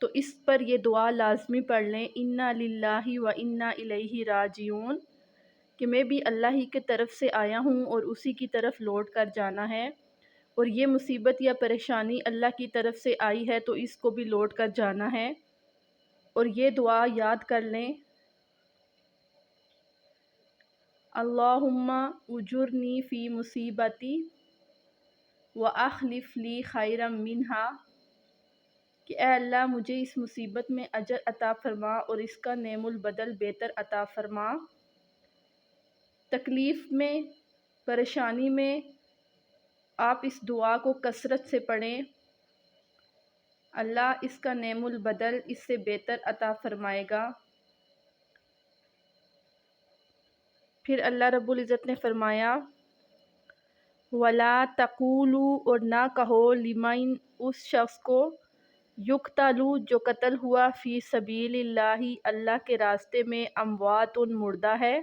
تو اس پر یہ دعا لازمی پڑھ لیں، انا للہ و انا الیہ راجعون، کہ میں بھی اللہ ہی کی طرف سے آیا ہوں اور اسی کی طرف لوٹ کر جانا ہے، اور یہ مصیبت یا پریشانی اللہ کی طرف سے آئی ہے تو اس کو بھی لوٹ کر جانا ہے۔ اور یہ دعا یاد کر لیں، اللہم اجرنی فی مصیبتی واخلف لی خیرا منہا، کہ اے اللہ مجھے اس مصیبت میں اجر عطا فرما اور اس کا نعم البدل بہتر عطا فرما۔ تکلیف میں، پریشانی میں آپ اس دعا کو کثرت سے پڑھیں، اللہ اس کا نعم البدل اس سے بہتر عطا فرمائے گا۔ پھر اللہ رب العزت نے فرمایا وَلَا تَقُولُوا، اور نہ کہو لمن اس شخص کو یقتلوا جو قتل ہوا فی سبیل اللہ اللہ کے راستے میں، اموات مردہ ہے،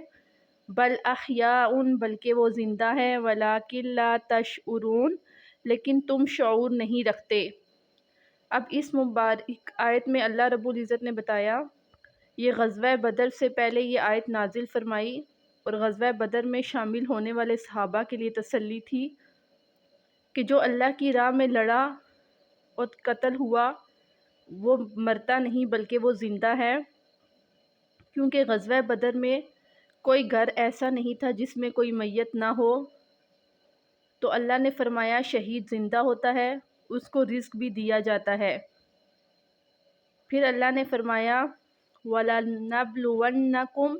بل احیاء بلکہ وہ زندہ ہے، ولکن لا تشعرون لیکن تم شعور نہیں رکھتے۔ اب اس مبارک آیت میں اللہ رب العزت نے بتایا، یہ غزوہ بدر سے پہلے یہ آیت نازل فرمائی، اور غزوہ بدر میں شامل ہونے والے صحابہ کے لیے تسلی تھی کہ جو اللہ کی راہ میں لڑا اور قتل ہوا وہ مرتا نہیں بلکہ وہ زندہ ہے، کیونکہ غزوہ بدر میں کوئی گھر ایسا نہیں تھا جس میں کوئی میت نہ ہو، تو اللہ نے فرمایا شہید زندہ ہوتا ہے، اس کو رزق بھی دیا جاتا ہے۔ پھر اللہ نے فرمایا وَلَنَبْلُوَنَّكُمْ،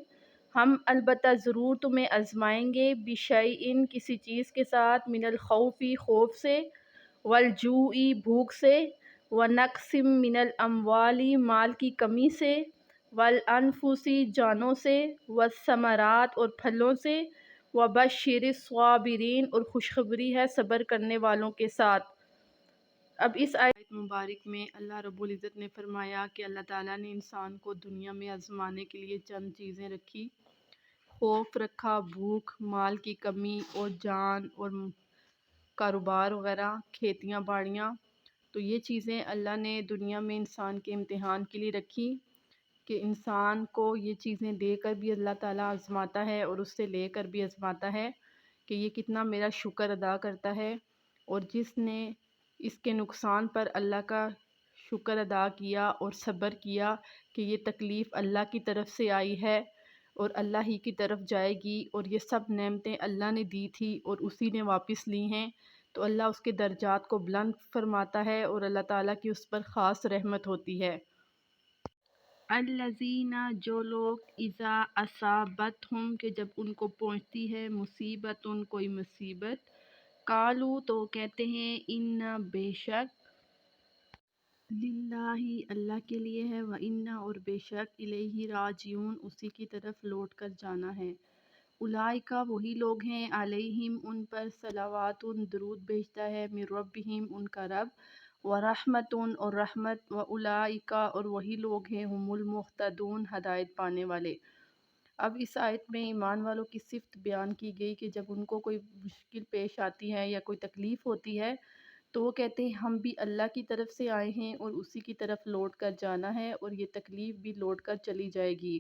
ہم البتہ ضرور تمہیں آزمائیں گے، بِشَیْءٍ کسی چیز کے ساتھ، من الخوف خوف سے، والجوع بھوک سے، ونقص من الاموال مال کی کمی سے، والانفس جانوں سے، والثمرات اور پھلوں سے، وبشر الصابرین اور خوشخبری ہے صبر کرنے والوں کے ساتھ۔ اب اس آیت مبارک میں اللہ رب العزت نے فرمایا کہ اللہ تعالیٰ نے انسان کو دنیا میں آزمانے کے لیے چند چیزیں رکھی، خوف رکھا، بھوک، مال کی کمی، اور جان، اور کاروبار وغیرہ، کھیتیاں باڑیاں۔ تو یہ چیزیں اللہ نے دنیا میں انسان کے امتحان کے لیے رکھی کہ انسان کو یہ چیزیں دے کر بھی اللہ تعالیٰ آزماتا ہے اور اس سے لے کر بھی آزماتا ہے کہ یہ کتنا میرا شکر ادا کرتا ہے، اور جس نے اس کے نقصان پر اللہ کا شکر ادا کیا اور صبر کیا کہ یہ تکلیف اللہ کی طرف سے آئی ہے اور اللہ ہی کی طرف جائے گی، اور یہ سب نعمتیں اللہ نے دی تھی اور اسی نے واپس لی ہیں، تو اللہ اس کے درجات کو بلند فرماتا ہے اور اللہ تعالیٰ کی اس پر خاص رحمت ہوتی ہے۔ الذین، جو لوگ، اذا اصابتہم، کہ جب ان کو پہنچتی ہے، مصیبت کوئی مصیبت، قالوا تو کہتے ہیں، انا بے شک، للہ اللہ کے لیے ہے، و انا اور بے شک، الیہ راجعون اسی کی طرف لوٹ کر جانا ہے۔ اولئک وہی لوگ ہیں، علیہم ان پر، صلوات درود بھیجتا ہے، من ربہم ان کا رب، ورحمت اور رحمت، واولئک اور وہی لوگ ہیں، ہم المہتدون ہدایت پانے والے۔ اب اس آیت میں ایمان والوں کی صفت بیان کی گئی کہ جب ان کو کوئی مشکل پیش آتی ہے یا کوئی تکلیف ہوتی ہے تو وہ کہتے ہیں ہم بھی اللہ کی طرف سے آئے ہیں اور اسی کی طرف لوٹ کر جانا ہے، اور یہ تکلیف بھی لوٹ کر چلی جائے گی۔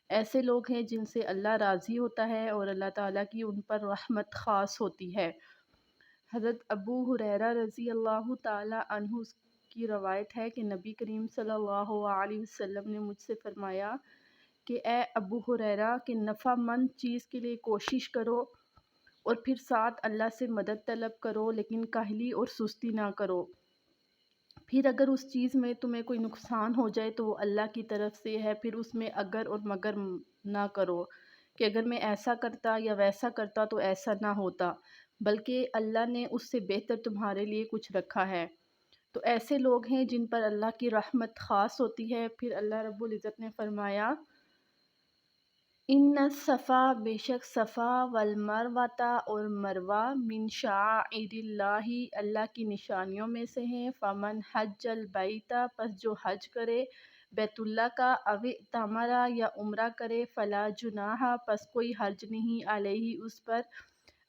ایسے لوگ ہیں جن سے اللہ راضی ہوتا ہے اور اللہ تعالیٰ کی ان پر رحمت خاص ہوتی ہے۔ حضرت ابو ہریرہ رضی اللہ تعالیٰ عنہ کی روایت ہے کہ نبی کریم صلی اللہ علیہ وسلم نے مجھ سے فرمایا کہ اے ابو ہریرہ، کہ نفع مند چیز کے لیے کوشش کرو اور پھر ساتھ اللہ سے مدد طلب کرو، لیکن کاہلی اور سستی نہ کرو۔ پھر اگر اس چیز میں تمہیں کوئی نقصان ہو جائے تو وہ اللہ کی طرف سے ہے، پھر اس میں اگر اور مگر نہ کرو کہ اگر میں ایسا کرتا یا ویسا کرتا تو ایسا نہ ہوتا، بلکہ اللہ نے اس سے بہتر تمہارے لیے کچھ رکھا ہے۔ تو ایسے لوگ ہیں جن پر اللہ کی رحمت خاص ہوتی ہے۔ پھر اللہ رب العزت نے فرمایا ان الصفا، بے شک صفا، والمروہ اور مروہ، من شعائر اللہ، اللہ کی نشانیوں میں سے ہیں، فمن حج البیت، پس جو حج کرے بیت اللہ کا، او اعتمر یا عمرہ کرے، فلا جناح، پس کوئی حرج نہیں، علیہ اس پر،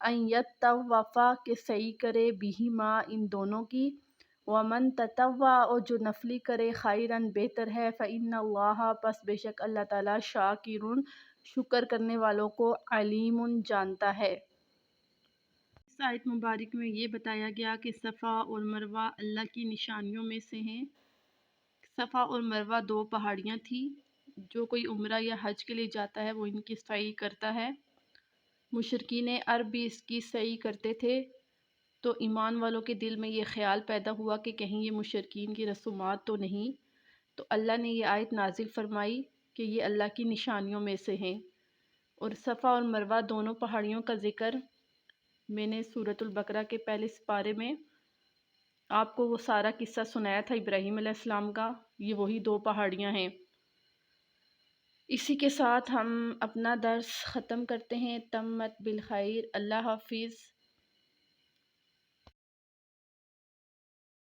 ان یطوف کہ سعی کرے، بہما ان دونوں کی، ومن تطوع اور جو نفلی کرے خیرن بہتر ہے فإن اللہ پس بے شک اللہ تعالیٰ شاکرون شکر کرنے والوں کو علیم جانتا ہے۔ اس آیت مبارک میں یہ بتایا گیا کہ صفا اور مروہ اللہ کی نشانیوں میں سے ہیں۔ صفا اور مروہ دو پہاڑیاں تھیں، جو کوئی عمرہ یا حج کے لیے جاتا ہے وہ ان کی سعی کرتا ہے۔ مشرکین عرب بھی اس کی سعی کرتے تھے، تو ایمان والوں کے دل میں یہ خیال پیدا ہوا کہ کہیں یہ مشرکین کی رسومات تو نہیں، تو اللہ نے یہ آیت نازل فرمائی کہ یہ اللہ کی نشانیوں میں سے ہیں۔ اور صفا اور مروہ دونوں پہاڑیوں کا ذکر میں نے سورۃ البقرہ کے پہلے سپارے میں آپ کو وہ سارا قصہ سنایا تھا ابراہیم علیہ السلام کا، یہ وہی دو پہاڑیاں ہیں۔ اسی کے ساتھ ہم اپنا درس ختم کرتے ہیں۔ تمت بالخیر، اللہ حافظ۔